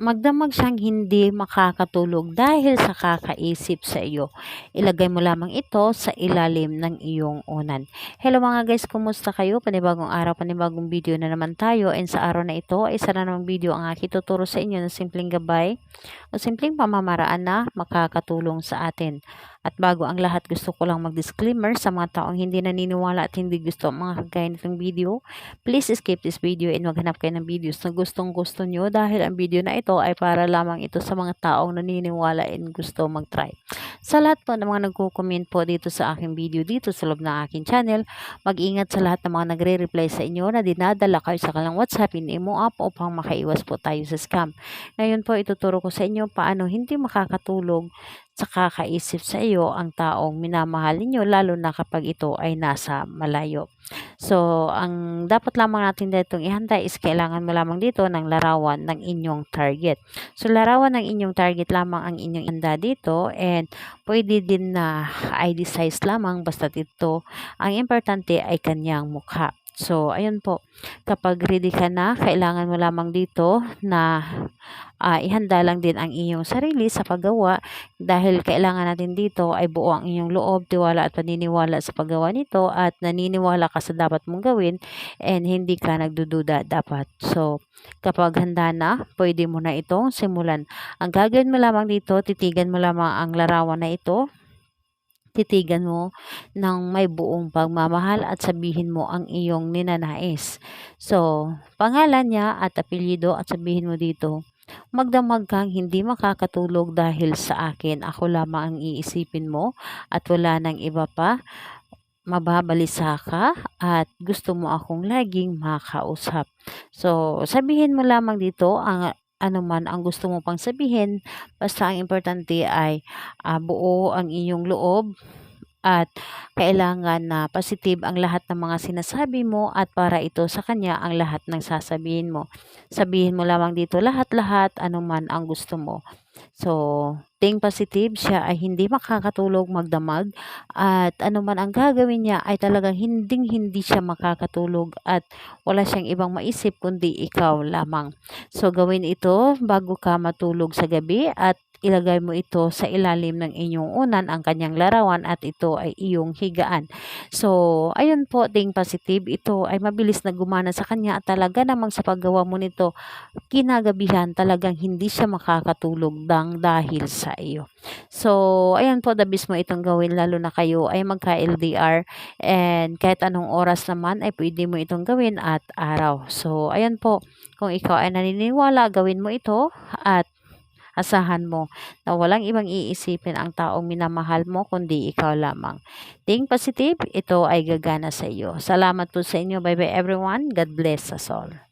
magdamag siyang hindi makakatulog dahil sa kakaisip sa iyo. Ilagay mo lamang ito sa ilalim ng iyong unan. Hello mga guys, kumusta kayo? Panibagong araw, panibagong video na naman tayo. And sa araw na ito, isa na namang video ang aking tuturo sa inyo ng simpleng gabay o simpleng pamamaraan na makakatulong sa atin. At bago ang lahat, gusto ko lang mag-disclaimer sa mga taong hindi naniniwala at hindi gusto ang mga kagaya nitong video. Please skip this video and maghanap kayo ng videos na gustong-gusto nyo dahil ang video na ito ay para lamang ito sa mga taong naniniwala and gusto mag-try. Sa lahat po ng mga nagko-comment po dito sa aking video dito sa loob ng aking channel, mag-ingat sa lahat ng mga nagre-reply sa inyo na dinadala kayo sa kanilang WhatsApp in Imo app upang makaiwas po tayo sa scam. Ngayon po ituturo ko sa inyo paano hindi makakatulog sa kakaisip sa iyo ang taong minamahal ninyo lalo na kapag ito ay nasa malayo. So, ang dapat lamang natin ditong ihanda is kailangan mo lamang dito ng larawan ng inyong target. So, larawan ng inyong target lamang ang inyong ihanda dito and pwede din na ID size lamang basta dito. Ang importante ay kanyang mukha. So, ayun po. Kapag ready ka na, kailangan mo lamang dito na ihanda lang din ang inyong sarili sa paggawa dahil kailangan natin dito ay buo ang inyong loob, tiwala at paniniwala sa paggawa nito at naniniwala ka sa dapat mong gawin and hindi ka nagdududa dapat. So, kapag handa na, pwede mo na itong simulan. Ang gagawin mo lamang dito, titigan mo lamang ang larawan na ito. Titigan mo ng may buong pagmamahal at sabihin mo ang iyong ninanais. So, pangalan niya at apelyido at sabihin mo dito, magdamag kang hindi makakatulog dahil sa akin. Ako lamang ang iisipin mo at wala nang iba pa. Mababalisa ka at gusto mo akong laging makausap. So, sabihin mo lamang dito ang ano man ang gusto mo pang sabihin, basta ang importante ay buo ang inyong loob at kailangan na positive ang lahat ng mga sinasabi mo at para ito sa kanya ang lahat ng sasabihin mo. Sabihin mo lamang dito lahat-lahat anuman ang gusto mo. So, think positive, siya ay hindi makakatulog magdamag at anuman ang gagawin niya ay talagang hindi siya makakatulog at wala siyang ibang maisip kundi ikaw lamang. So, gawin ito bago ka matulog sa gabi at ilagay mo ito sa ilalim ng inyong unan ang kanyang larawan at ito ay iyong higaan. So, ayun po, think positive. Ito ay mabilis na gumana sa kanya at talaga namang sa paggawa mo nito, kinagabihan talagang hindi siya makakatulog dahil sa iyo. So, ayun po, the best mo itong gawin lalo na kayo ay magka-LDR and kahit anong oras naman ay pwede mo itong gawin at araw. So, ayun po, kung ikaw ay naniniwala, gawin mo ito at asahan mo na walang ibang iisipin ang taong minamahal mo kundi ikaw lamang. Think positive, ito ay gagana sa iyo. Salamat po sa inyo. Bye bye everyone. God bless us all.